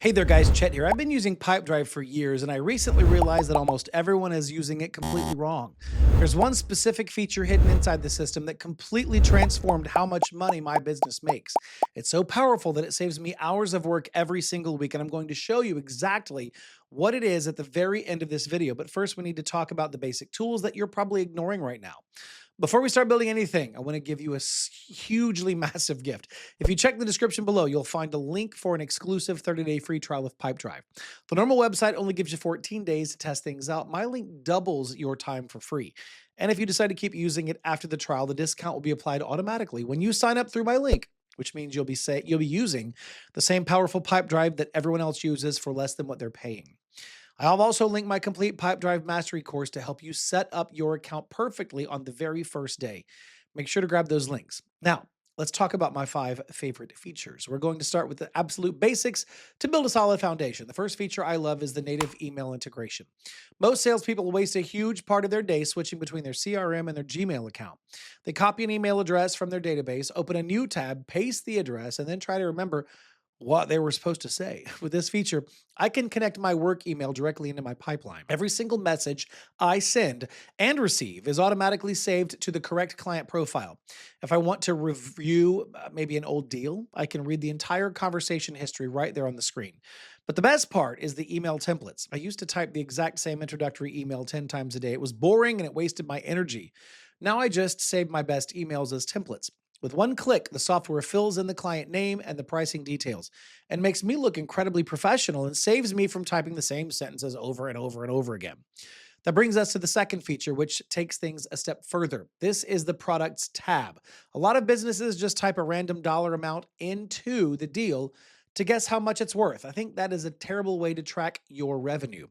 Hey there guys, Chet here. I've been using Pipedrive for years and I recently realized that almost everyone is using it completely wrong. There's one specific feature hidden inside the system that completely transformed how much money my business makes. It's so powerful that it saves me hours of work every single week, and I'm going to show you exactly what it is at the very end of this video. But first, we need to talk about the basic tools that you're probably ignoring right now. Before we start building anything, I want to give you a hugely massive gift. If you check the description below, you'll find a link for an exclusive 30-day free trial of Pipedrive. The normal website only gives you 14 days to test things out. My link doubles your time for free. And if you decide to keep using it after the trial, the discount will be applied automatically when you sign up through my link, which means you'll be using the same powerful Pipedrive that everyone else uses for less than what they're paying. I have also linked my complete Pipedrive Mastery course to help you set up your account perfectly on the very first day. Make sure to grab those links. Now, let's talk about my 5 favorite features. We're going to start with the absolute basics to build a solid foundation. The first feature I love is the native email integration. Most salespeople waste a huge part of their day switching between their CRM and their Gmail account. They copy an email address from their database, open a new tab, paste the address, and then try to remember what they were supposed to say. With this feature, I can connect my work email directly into my pipeline. Every single message I send and receive is automatically saved to the correct client profile. If I want to review maybe an old deal, I can read the entire conversation history right there on the screen. But the best part is the email templates. I used to type the exact same introductory email 10 times a day. It was boring and it wasted my energy. Now I just save my best emails as templates. With one click, the software fills in the client name and the pricing details and makes me look incredibly professional and saves me from typing the same sentences over and over and over again. That brings us to the second feature, which takes things a step further. This is the products tab. A lot of businesses just type a random dollar amount into the deal to guess how much it's worth. I think that is a terrible way to track your revenue.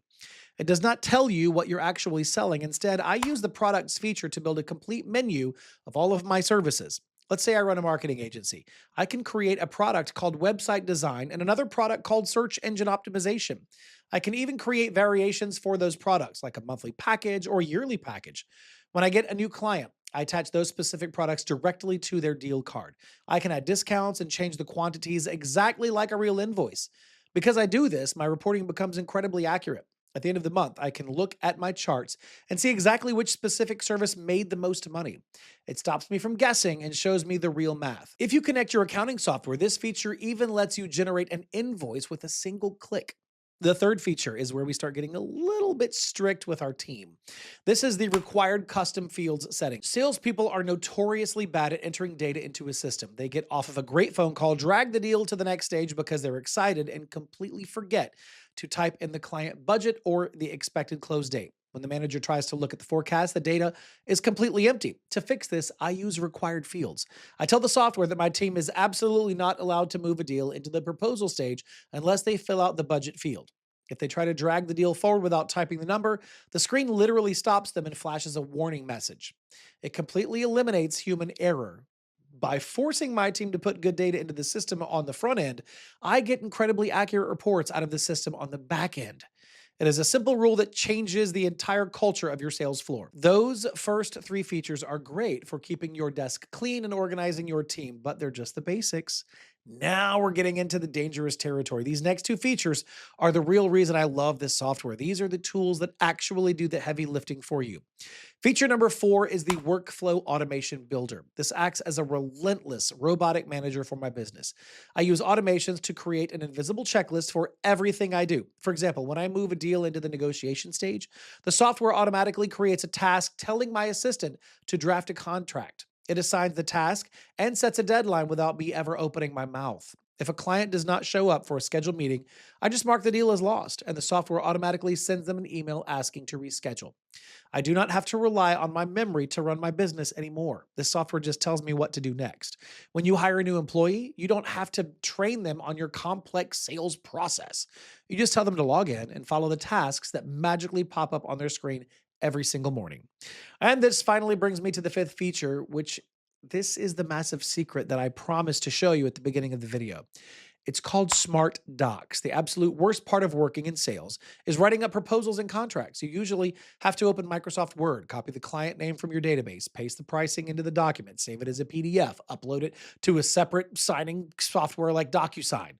It does not tell you what you're actually selling. Instead, I use the products feature to build a complete menu of all of my services. Let's say I run a marketing agency. I can create a product called website design and another product called search engine optimization. I can even create variations for those products, like a monthly package or yearly package. When I get a new client, I attach those specific products directly to their deal card. I can add discounts and change the quantities exactly like a real invoice. Because I do this, my reporting becomes incredibly accurate. At the end of the month, I can look at my charts and see exactly which specific service made the most money. It stops me from guessing and shows me the real math. If you connect your accounting software, this feature even lets you generate an invoice with a single click. The third feature is where we start getting a little bit strict with our team. This is the required custom fields setting. Salespeople are notoriously bad at entering data into a system. They get off of a great phone call, drag the deal to the next stage because they're excited, and completely forget to type in the client budget or the expected close date. When the manager tries to look at the forecast, the data is completely empty. To fix this, I use required fields. I tell the software that my team is absolutely not allowed to move a deal into the proposal stage unless they fill out the budget field. If they try to drag the deal forward without typing the number, the screen literally stops them and flashes a warning message. It completely eliminates human error. By forcing my team to put good data into the system on the front end, I get incredibly accurate reports out of the system on the back end. It is a simple rule that changes the entire culture of your sales floor. Those first 3 features are great for keeping your desk clean and organizing your team, but they're just the basics. Now we're getting into the dangerous territory. These next 2 features are the real reason I love this software. These are the tools that actually do the heavy lifting for you. Feature number 4 is the Workflow Automation Builder. This acts as a relentless robotic manager for my business. I use automations to create an invisible checklist for everything I do. For example, when I move a deal into the negotiation stage, the software automatically creates a task telling my assistant to draft a contract. It assigns the task and sets a deadline without me ever opening my mouth. If a client does not show up for a scheduled meeting, I just mark the deal as lost, and the software automatically sends them an email asking to reschedule. I do not have to rely on my memory to run my business anymore. This software just tells me what to do next. When you hire a new employee, you don't have to train them on your complex sales process. You just tell them to log in and follow the tasks that magically pop up on their screen every single morning. And this finally brings me to the 5th feature, which this is the massive secret that I promised to show you at the beginning of the video. It's called Smart Docs. The absolute worst part of working in sales is writing up proposals and contracts. You usually have to open Microsoft Word, copy the client name from your database, paste the pricing into the document, save it as a PDF, upload it to a separate signing software like DocuSign.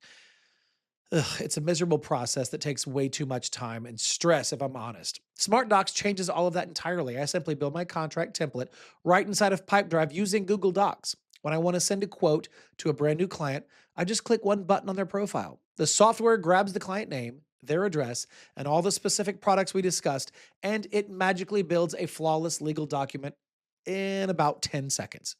Ugh, it's a miserable process that takes way too much time and stress, if I'm honest. Smart Docs changes all of that entirely. I simply build my contract template right inside of Pipedrive using Google Docs. When I want to send a quote to a brand new client, I just click one button on their profile. The software grabs the client name, their address, and all the specific products we discussed, and it magically builds a flawless legal document in about 10 seconds.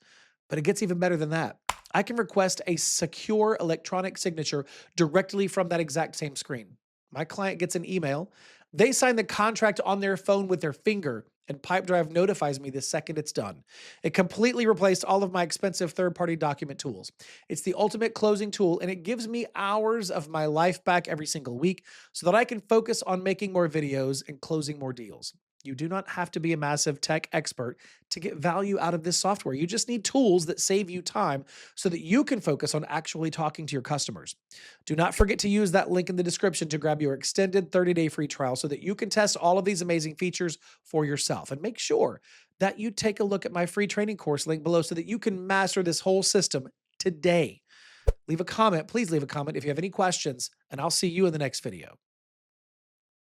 But it gets even better than that. I can request a secure electronic signature directly from that exact same screen. My client gets an email. They sign the contract on their phone with their finger, and Pipedrive notifies me the second it's done. It completely replaced all of my expensive third party document tools. It's the ultimate closing tool, and it gives me hours of my life back every single week so that I can focus on making more videos and closing more deals. You do not have to be a massive tech expert to get value out of this software. You just need tools that save you time so that you can focus on actually talking to your customers. Do not forget to use that link in the description to grab your extended 30-day free trial so that you can test all of these amazing features for yourself. And make sure that you take a look at my free training course link below so that you can master this whole system today. Leave a comment. Please leave a comment if you have any questions, and I'll see you in the next video.